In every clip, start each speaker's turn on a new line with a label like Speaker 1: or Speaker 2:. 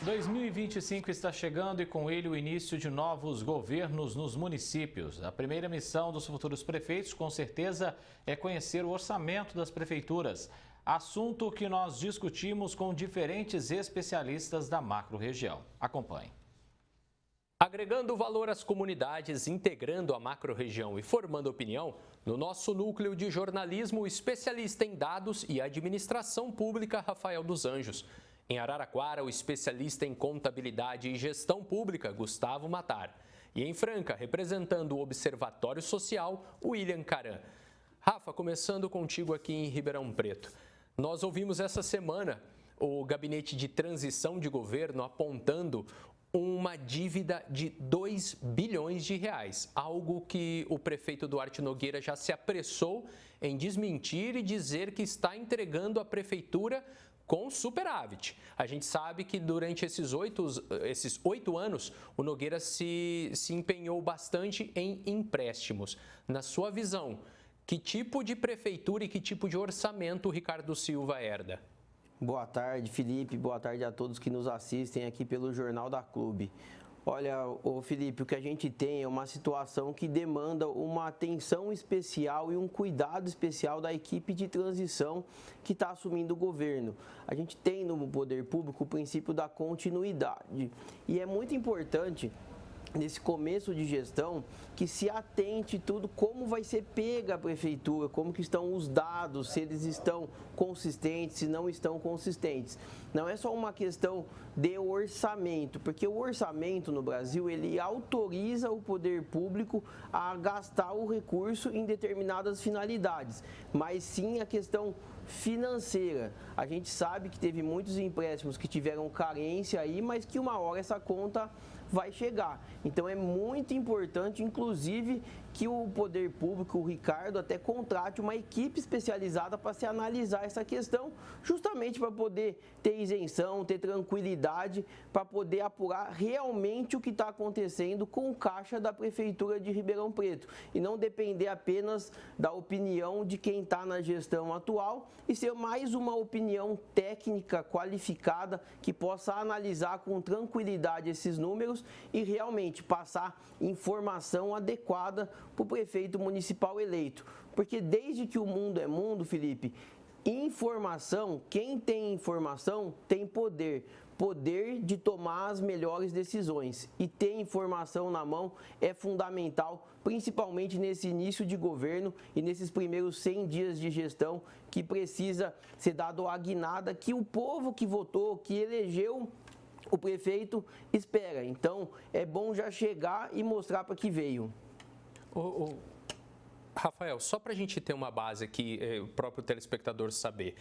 Speaker 1: 2025 está chegando e com ele o início de novos governos nos municípios. A primeira missão dos futuros prefeitos, com certeza, é conhecer o orçamento das prefeituras. Assunto que nós discutimos com diferentes especialistas da macro-região. Acompanhe.
Speaker 2: Agregando valor às comunidades, integrando a macro-região e formando opinião, no nosso núcleo de jornalismo, o especialista em dados e administração pública, Rafael dos Anjos. Em Araraquara, o especialista em contabilidade e gestão pública, Gustavo Matar. E em Franca, representando o Observatório Social, William Caran. Rafa, começando contigo aqui em Ribeirão Preto. Nós ouvimos essa semana o Gabinete de Transição de Governo apontando uma dívida de 2 bilhões de reais, algo que o prefeito Duarte Nogueira já se apressou em desmentir e dizer que está entregando a prefeitura com superávit. A gente sabe que durante esses 8 anos, o Nogueira se empenhou bastante em empréstimos. Na sua visão, que tipo de prefeitura e que tipo de orçamento o Ricardo Silva herda?
Speaker 3: Boa tarde, Felipe. Boa tarde a todos que nos assistem aqui pelo Jornal da Clube. Olha, Felipe, o que a gente tem é uma situação que demanda uma atenção especial e um cuidado especial da equipe de transição que está assumindo o governo. A gente tem no poder público o princípio da continuidade e é muito importante nesse começo de gestão, que se atente tudo como vai ser pega a prefeitura, como que estão os dados, se eles estão consistentes, se não estão consistentes. Não é só uma questão de orçamento, porque o orçamento no Brasil, ele autoriza o poder público a gastar o recurso em determinadas finalidades, mas sim a questão financeira. A gente sabe que teve muitos empréstimos que tiveram carência aí, mas que uma hora essa conta vai chegar. Então é muito importante, inclusive, que o poder público, o Ricardo, até contrate uma equipe especializada para se analisar essa questão, justamente para poder ter isenção, ter tranquilidade, para poder apurar realmente o que está acontecendo com o caixa da Prefeitura de Ribeirão Preto e não depender apenas da opinião de quem está na gestão atual e ser mais uma opinião técnica qualificada que possa analisar com tranquilidade esses números e realmente passar informação adequada para o prefeito municipal eleito. Porque desde que o mundo é mundo, Felipe, informação, quem tem informação tem poder de tomar as melhores decisões. E ter informação na mão é fundamental, principalmente nesse início de governo e nesses primeiros 100 dias de gestão, que precisa ser dado a guinada que o povo que votou, que elegeu o prefeito, espera. Então, é bom já chegar e mostrar para que veio.
Speaker 2: Rafael, só para a gente ter uma base aqui, o próprio telespectador saber,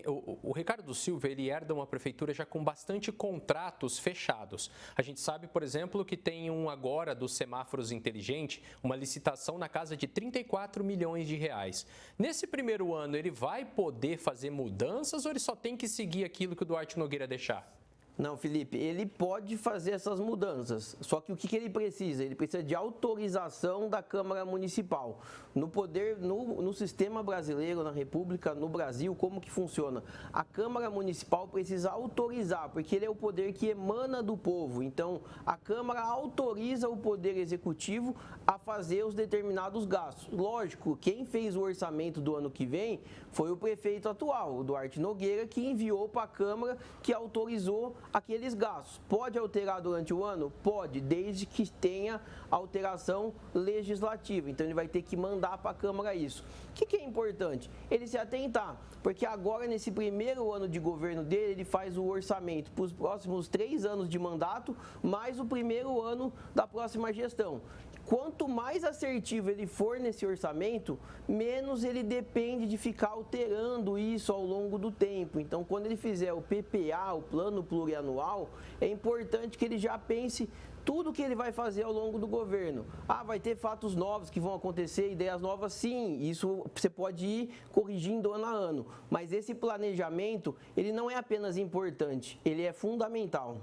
Speaker 2: o Ricardo Silva, ele herda uma prefeitura já com bastante contratos fechados. A gente sabe, por exemplo, que tem agora dos semáforos inteligentes, uma licitação na casa de 34 milhões de reais. Nesse primeiro ano, ele vai poder fazer mudanças ou ele só tem que seguir aquilo que o Duarte Nogueira deixar?
Speaker 3: Não, Felipe, ele pode fazer essas mudanças, só que o que ele precisa? Ele precisa de autorização da Câmara Municipal. No sistema brasileiro, na República, no Brasil, como que funciona? A Câmara Municipal precisa autorizar, porque ele é o poder que emana do povo. Então, a Câmara autoriza o Poder Executivo a fazer os determinados gastos. Lógico, quem fez o orçamento do ano que vem foi o prefeito atual, o Duarte Nogueira, que enviou para a Câmara, que autorizou aqueles gastos. Pode alterar durante o ano? Pode, desde que tenha alteração legislativa. Então, ele vai ter que mandar para a Câmara isso. O que é importante? Ele se atentar, porque agora, nesse primeiro ano de governo dele, ele faz o orçamento para os próximos 3 anos de mandato, mais o primeiro ano da próxima gestão. Quanto mais assertivo ele for nesse orçamento, menos ele depende de ficar alterando isso ao longo do tempo. Então, quando ele fizer o PPA, o Plano Plurianual, é importante que ele já pense tudo que ele vai fazer ao longo do governo. Vai ter fatos novos que vão acontecer, ideias novas, sim, isso você pode ir corrigindo ano a ano. Mas esse planejamento, ele não é apenas importante, ele é fundamental.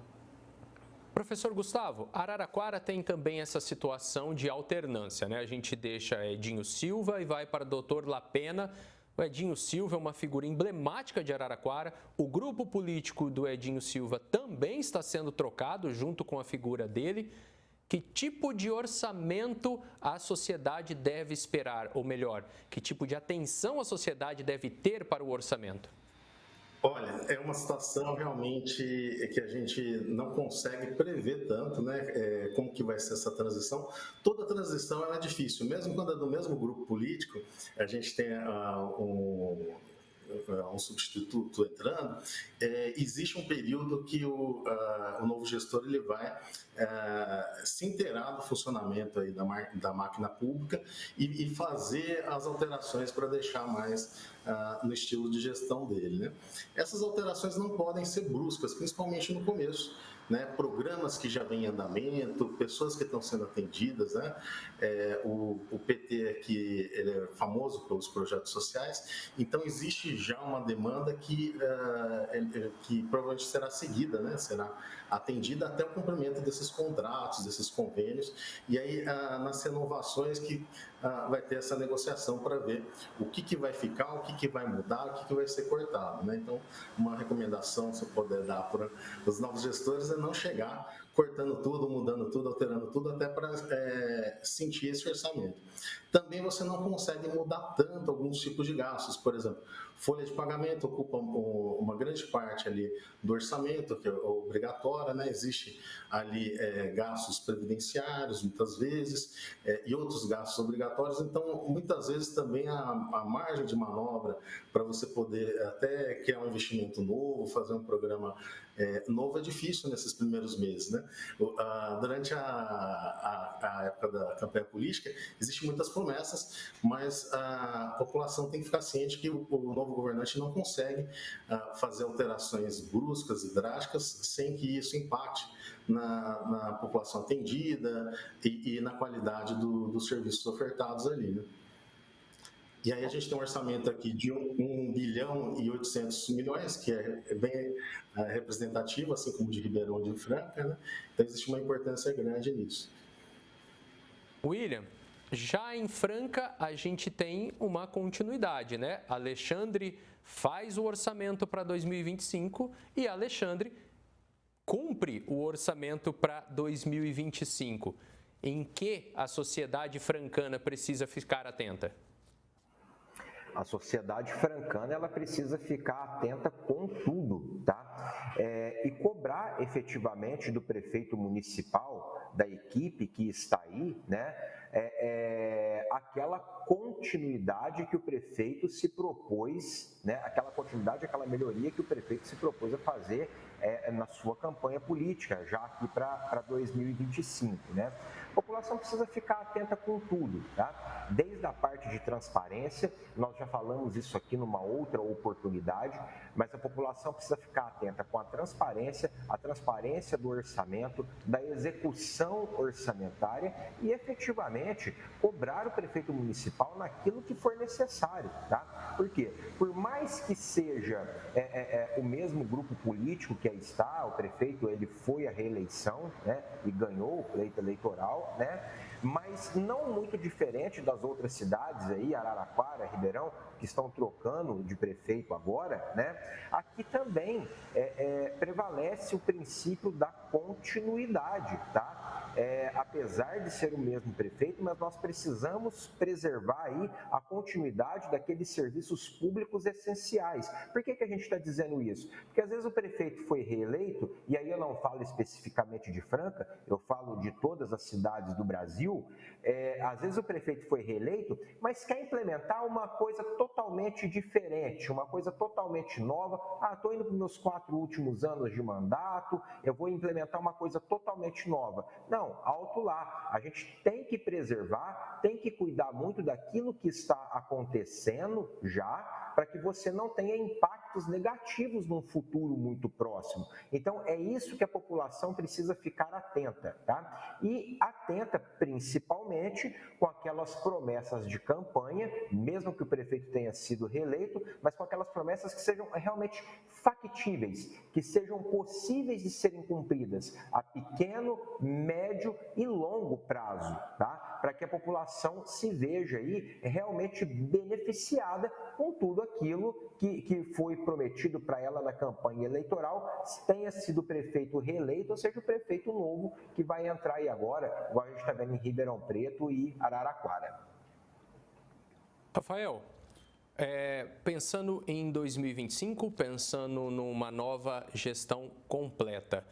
Speaker 2: Professor Gustavo, Araraquara tem também essa situação de alternância, né? A gente deixa Edinho Silva e vai para o doutor Lapena O Edinho Silva é uma figura emblemática de Araraquara. O grupo político do Edinho Silva também está sendo trocado junto com a figura dele. Que tipo de orçamento a sociedade deve esperar? Ou melhor, que tipo de atenção a sociedade deve ter para o orçamento?
Speaker 4: Olha, é uma situação realmente que a gente não consegue prever tanto, né? Como que vai ser essa transição. Toda transição é difícil, mesmo quando é do mesmo grupo político, a gente tem um substituto entrando, existe um período que o novo gestor ele vai se inteirar do funcionamento aí da máquina pública e fazer as alterações para deixar mais no estilo de gestão dele, né? Essas alterações não podem ser bruscas, principalmente no começo, né? Programas que já vêm em andamento, pessoas que estão sendo atendidas, né? O PT aqui ele é famoso pelos projetos sociais, então existe já uma demanda que provavelmente será seguida, né? Será atendida até o cumprimento desses contratos, desses convênios, e aí nas renovações que vai ter essa negociação para ver o que vai ficar, o que vai mudar, o que vai ser cortado, né? Então, uma recomendação, se eu puder dar para os novos gestores, é não chegar cortando tudo, mudando tudo, alterando tudo, até para sentir esse orçamento. Também você não consegue mudar tanto alguns tipos de gastos, por exemplo, folha de pagamento ocupa uma grande parte ali do orçamento, que é obrigatória, né? Existe ali gastos previdenciários, muitas vezes, e outros gastos obrigatórios, então, muitas vezes também a margem de manobra para você poder até criar um investimento novo, fazer um programa novo é difícil nesses primeiros meses, né? Durante a época da campanha política, existem muitas promessas, mas a população tem que ficar ciente que o novo governante não consegue fazer alterações bruscas e drásticas sem que isso impacte na população atendida e na qualidade dos serviços ofertados ali, né? E aí a gente tem um orçamento aqui de 1 bilhão e 800 milhões, que é bem representativo, assim como de Ribeirão e de Franca, né? Então existe uma importância grande nisso.
Speaker 2: William, já em Franca a gente tem uma continuidade, né? Alexandre faz o orçamento para 2025 e Alexandre cumpre o orçamento para 2025. Em que a sociedade francana precisa ficar atenta?
Speaker 5: A sociedade francana ela precisa ficar atenta com tudo, tá? E cobrar efetivamente do prefeito municipal, da equipe que está aí, né? Aquela continuidade que o prefeito se propôs, né? Aquela continuidade, aquela melhoria que o prefeito se propôs a fazer na sua campanha política, já aqui para 2025, né? A população precisa ficar atenta com tudo, tá? Desde a parte de transparência, nós já falamos isso aqui numa outra oportunidade, mas a população precisa ficar atenta com a transparência do orçamento, da execução orçamentária e efetivamente cobrar o prefeito municipal naquilo que for necessário, tá? Por quê? Por mais que seja o mesmo grupo político que aí está, o prefeito ele foi à reeleição, né, e ganhou o pleito eleitoral, né? Mas não muito diferente das outras cidades aí, Araraquara, Ribeirão, que estão trocando de prefeito agora, né? Aqui também prevalece o princípio da continuidade, tá? Apesar de ser o mesmo prefeito, mas nós precisamos preservar aí a continuidade daqueles serviços públicos essenciais. Por que a gente está dizendo isso? Porque às vezes o prefeito foi reeleito, e aí eu não falo especificamente de Franca, eu falo de todas as cidades do Brasil, às vezes o prefeito foi reeleito, mas quer implementar uma coisa totalmente diferente, uma coisa totalmente nova. Estou indo para os meus 4 últimos anos de mandato, eu vou implementar uma coisa totalmente nova. Não, alto lá. A gente tem que preservar, tem que cuidar muito daquilo que está acontecendo já, para que você não tenha impactos negativos num futuro muito próximo. Então, é isso que a população precisa ficar atenta, tá? E atenta principalmente com aquelas promessas de campanha, mesmo que o prefeito tenha sido reeleito, mas com aquelas promessas que sejam realmente factíveis, que sejam possíveis de serem cumpridas a pequeno, médio e longo prazo, tá? Para que a população se veja aí realmente beneficiada com tudo aquilo que foi prometido para ela na campanha eleitoral, tenha sido o prefeito reeleito, ou seja, o prefeito novo que vai entrar aí agora, igual a gente está vendo em Ribeirão Preto e Araraquara.
Speaker 2: Rafael, pensando em 2025, pensando numa nova gestão completa,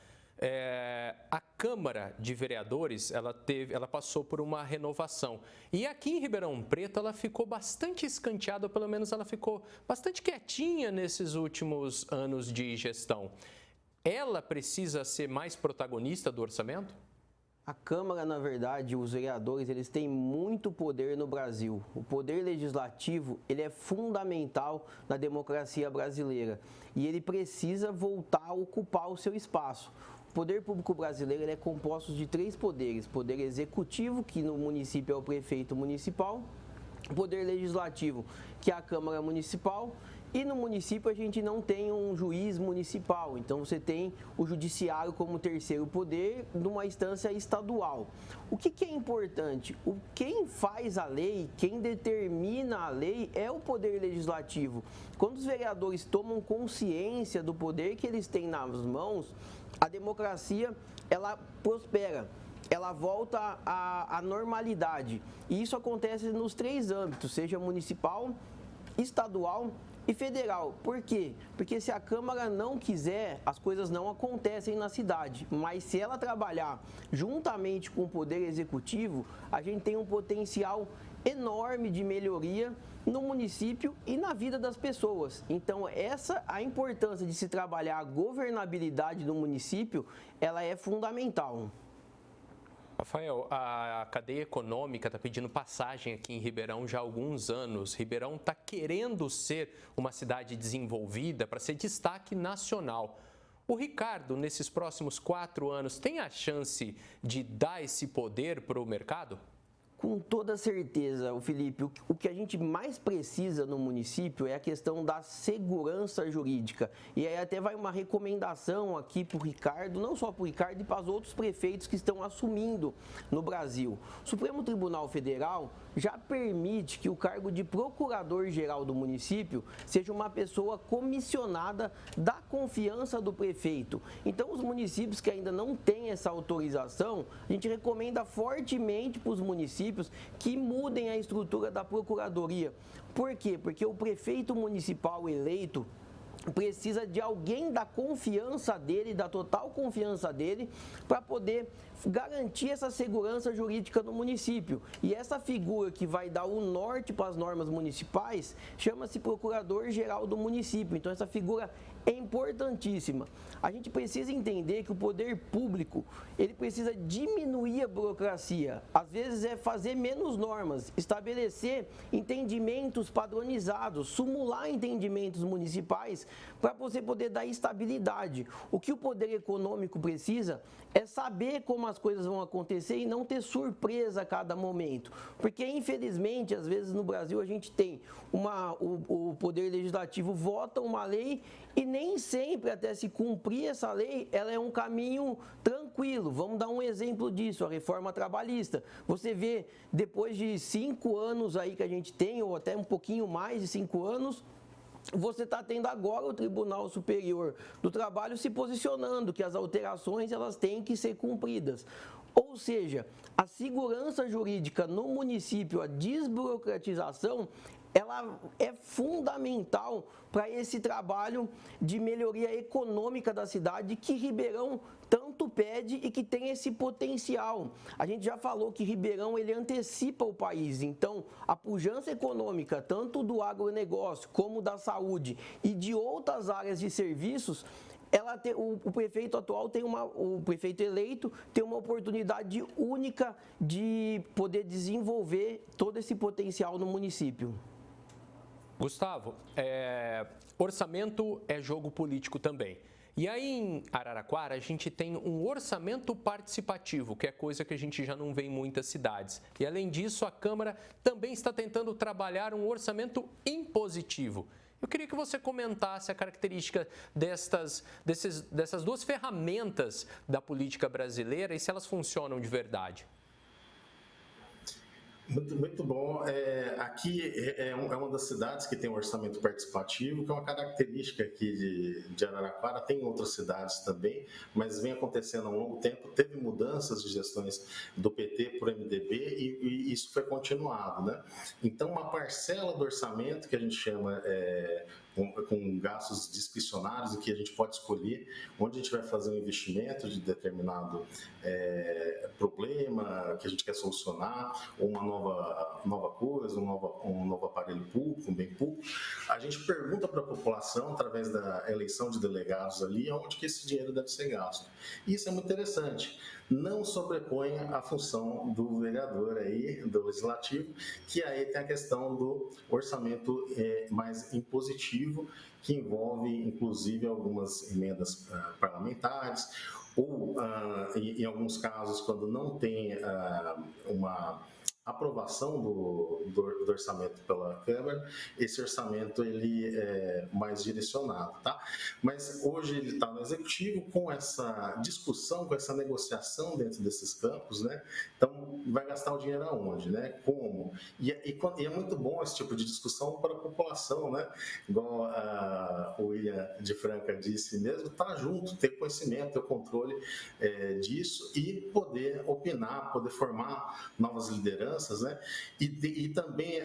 Speaker 2: a Câmara de Vereadores ela passou por uma renovação. E aqui em Ribeirão Preto ela ficou bastante escanteada, ou pelo menos ela ficou bastante quietinha nesses últimos anos de gestão. Ela precisa ser mais protagonista do orçamento?
Speaker 3: A Câmara, na verdade, os vereadores, eles têm muito poder no Brasil. O poder legislativo, ele é fundamental na democracia brasileira e ele precisa voltar a ocupar o seu espaço. O poder público brasileiro ele é composto de 3 poderes: poder executivo, que no município é o prefeito municipal, o poder legislativo, que é a Câmara Municipal, e no município a gente não tem um juiz municipal, então você tem o judiciário como terceiro poder numa instância estadual. O que é importante? Quem faz a lei, quem determina a lei é o poder legislativo. Quando os vereadores tomam consciência do poder que eles têm nas mãos, a democracia ela prospera. Ela volta à normalidade. E isso acontece nos 3 âmbitos, seja municipal, estadual e federal. Por quê? Porque se a Câmara não quiser, as coisas não acontecem na cidade. Mas se ela trabalhar juntamente com o Poder Executivo, a gente tem um potencial enorme de melhoria no município e na vida das pessoas. Então, a importância de se trabalhar a governabilidade do município, ela é fundamental.
Speaker 2: Rafael, a cadeia econômica está pedindo passagem aqui em Ribeirão já há alguns anos. Ribeirão está querendo ser uma cidade desenvolvida para ser destaque nacional. O Ricardo, nesses próximos 4 anos, tem a chance de dar esse poder para o mercado?
Speaker 3: Com toda certeza, Felipe, o que a gente mais precisa no município é a questão da segurança jurídica. E aí até vai uma recomendação aqui para o Ricardo, não só para o Ricardo, e para os outros prefeitos que estão assumindo no Brasil. O Supremo Tribunal Federal já permite que o cargo de procurador-geral do município seja uma pessoa comissionada da confiança do prefeito. Então, os municípios que ainda não têm essa autorização, a gente recomenda fortemente para os municípios que mudem a estrutura da procuradoria. Por quê? Porque o prefeito municipal eleito precisa de alguém da confiança dele, da total confiança dele, para poder garantir essa segurança jurídica no município. E essa figura que vai dar o norte para as normas municipais chama-se Procurador-Geral do município. Então, essa figura é importantíssima. A gente precisa entender que o poder público, ele precisa diminuir a burocracia. Às vezes é fazer menos normas, estabelecer entendimentos padronizados, sumular entendimentos municipais para você poder dar estabilidade. O que o poder econômico precisa é saber como as coisas vão acontecer e não ter surpresa a cada momento. Porque, infelizmente, às vezes no Brasil a gente tem o poder legislativo vota uma lei e nem sempre, até se cumprir essa lei, ela é um caminho tranquilo. Vamos dar um exemplo disso, a reforma trabalhista. Você vê, depois de 5 anos aí que a gente tem, ou até um pouquinho mais de 5 anos, você está tendo agora o Tribunal Superior do Trabalho se posicionando que as alterações elas têm que ser cumpridas. Ou seja, a segurança jurídica no município, a desburocratização, ela é fundamental para esse trabalho de melhoria econômica da cidade que Ribeirão tanto pede e que tem esse potencial. A gente já falou que Ribeirão ele antecipa o país, então a pujança econômica tanto do agronegócio como da saúde e de outras áreas de serviços, o prefeito atual o prefeito eleito tem uma oportunidade única de poder desenvolver todo esse potencial no município.
Speaker 2: Gustavo, orçamento é jogo político também. E aí em Araraquara a gente tem um orçamento participativo, que é coisa que a gente já não vê em muitas cidades. E além disso, a Câmara também está tentando trabalhar um orçamento impositivo. Eu queria que você comentasse a característica dessas duas ferramentas da política brasileira e se elas funcionam de verdade.
Speaker 4: Muito bom. Aqui é uma das cidades que tem um orçamento participativo, que é uma característica aqui de Araraquara. Tem em outras cidades também, mas vem acontecendo há um longo tempo. Teve mudanças de gestões do PT por MDB e isso foi continuado, né? Então, uma parcela do orçamento que a gente chama com gastos discricionários, em que a gente pode escolher onde a gente vai fazer um investimento de determinado problema que a gente quer solucionar, ou uma nova coisa, um novo aparelho público, um bem público. A gente pergunta para a população, através da eleição de delegados ali, onde que esse dinheiro deve ser gasto. E isso é muito interessante. Não sobrepõe a função do vereador aí, do legislativo, que aí tem a questão do orçamento mais impositivo, que envolve, inclusive, algumas emendas parlamentares, ou, em alguns casos, quando não tem uma aprovação do orçamento pela Câmara, esse orçamento ele é mais direcionado, tá? Mas hoje ele está no Executivo com essa discussão, com essa negociação dentro desses campos, né? Então, vai gastar o dinheiro aonde, né? Como? E é muito bom esse tipo de discussão para a população, né? Igual o William de Franca disse mesmo, tá junto, ter conhecimento, ter controle disso e poder opinar, poder formar novas lideranças, né? E também,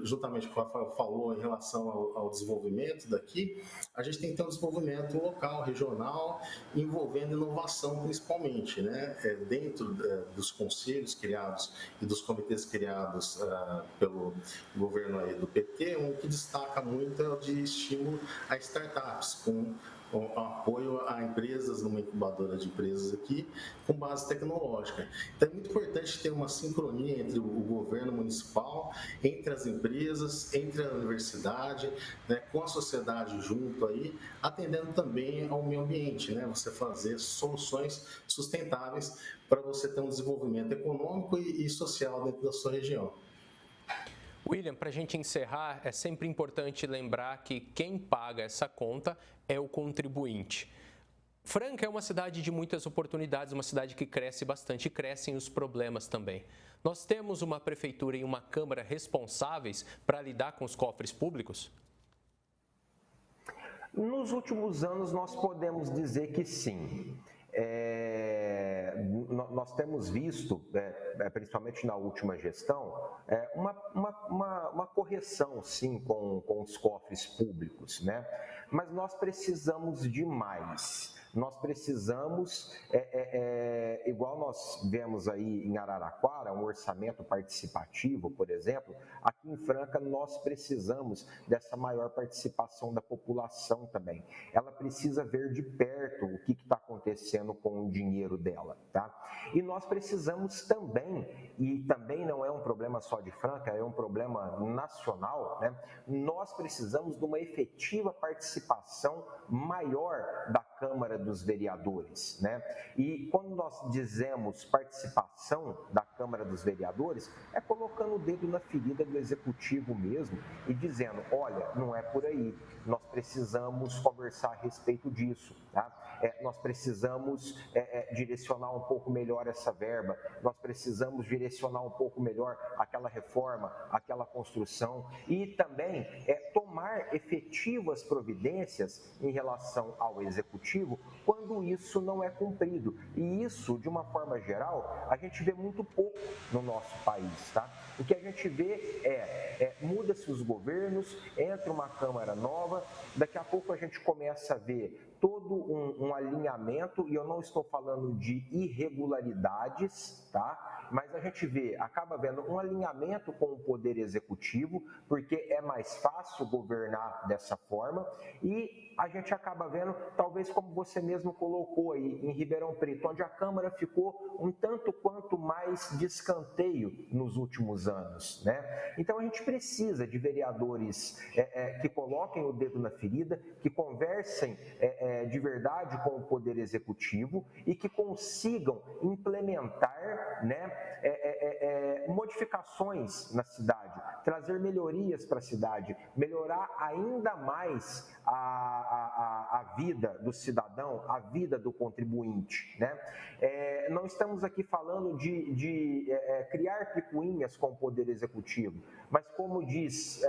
Speaker 4: juntamente com o que o Rafael falou em relação ao desenvolvimento daqui, a gente tem que ter um desenvolvimento local, regional, envolvendo inovação principalmente, né? Dentro dos conselhos criados e dos comitês criados pelo governo aí do PT, um que destaca muito é o de estímulo a startups, com apoio a empresas, numa incubadora de empresas aqui, com base tecnológica. Então é muito importante ter uma sincronia entre o governo municipal, entre as empresas, entre a universidade, né, com a sociedade junto aí, atendendo também ao meio ambiente, né, você fazer soluções sustentáveis para você ter um desenvolvimento econômico e social dentro da sua região.
Speaker 2: William, para a gente encerrar, é sempre importante lembrar que quem paga essa conta é o contribuinte. Franca é uma cidade de muitas oportunidades, uma cidade que cresce bastante e crescem os problemas também. Nós temos uma prefeitura e uma Câmara responsáveis para lidar com os cofres públicos?
Speaker 5: Nos últimos anos, nós podemos dizer que sim. Nós temos visto, principalmente na última gestão, uma correção, sim, com os cofres públicos, né? Mas nós precisamos de mais. Nós precisamos, igual nós vemos aí em Araraquara, um orçamento participativo, por exemplo, aqui em Franca nós precisamos dessa maior participação da população também. Ela precisa ver de perto o que está acontecendo com o dinheiro dela, tá? E nós precisamos também, e também não é um problema só de Franca, é um problema nacional, né? Nós precisamos de uma efetiva participação maior da Câmara dos Vereadores, né? E quando nós dizemos participação da Câmara dos Vereadores, é colocando o dedo na ferida do Executivo mesmo e dizendo, olha, não é por aí, nós precisamos conversar a respeito disso, tá? Nós precisamos direcionar um pouco melhor essa verba, nós precisamos direcionar um pouco melhor aquela reforma, aquela construção e também tomar efetivas providências em relação ao Executivo quando isso não é cumprido. E isso, de uma forma geral, a gente vê muito pouco no nosso país, tá? O que a gente vê muda-se os governos, entra uma Câmara nova, daqui a pouco a gente começa a ver todo um alinhamento, e eu não estou falando de irregularidades, tá? Mas a gente acaba vendo um alinhamento com o Poder Executivo, porque é mais fácil governar dessa forma, e a gente acaba vendo, talvez como você mesmo colocou aí, em Ribeirão Preto, onde a Câmara ficou um tanto quanto mais de escanteio nos últimos anos, né? Então a gente precisa de vereadores que coloquem o dedo na ferida, que conversem de verdade com o Poder Executivo e que consigam implementar, né, modificações na cidade, trazer melhorias para a cidade, melhorar ainda mais a vida do cidadão, a vida do contribuinte, né? Não estamos aqui falando de criar picuinhas com o Poder Executivo, mas como diz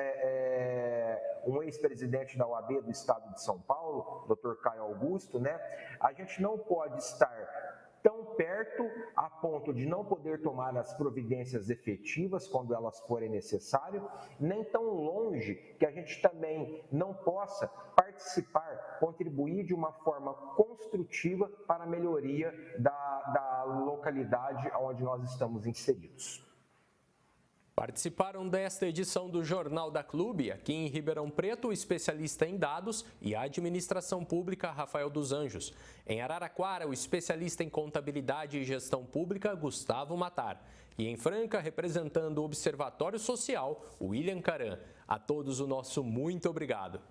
Speaker 5: um ex-presidente da OAB do Estado de São Paulo, Dr. Caio Augusto, né? A gente não pode estar tão perto a ponto de não poder tomar as providências efetivas quando elas forem necessárias, nem tão longe que a gente também não possa participar, contribuir de uma forma construtiva para a melhoria da localidade onde nós estamos inseridos.
Speaker 2: Participaram desta edição do Jornal da Clube, aqui em Ribeirão Preto, o especialista em dados e administração pública, Rafael dos Anjos. Em Araraquara, o especialista em contabilidade e gestão pública, Gustavo Matar. E em Franca, representando o Observatório Social, William Caran. A todos o nosso muito obrigado.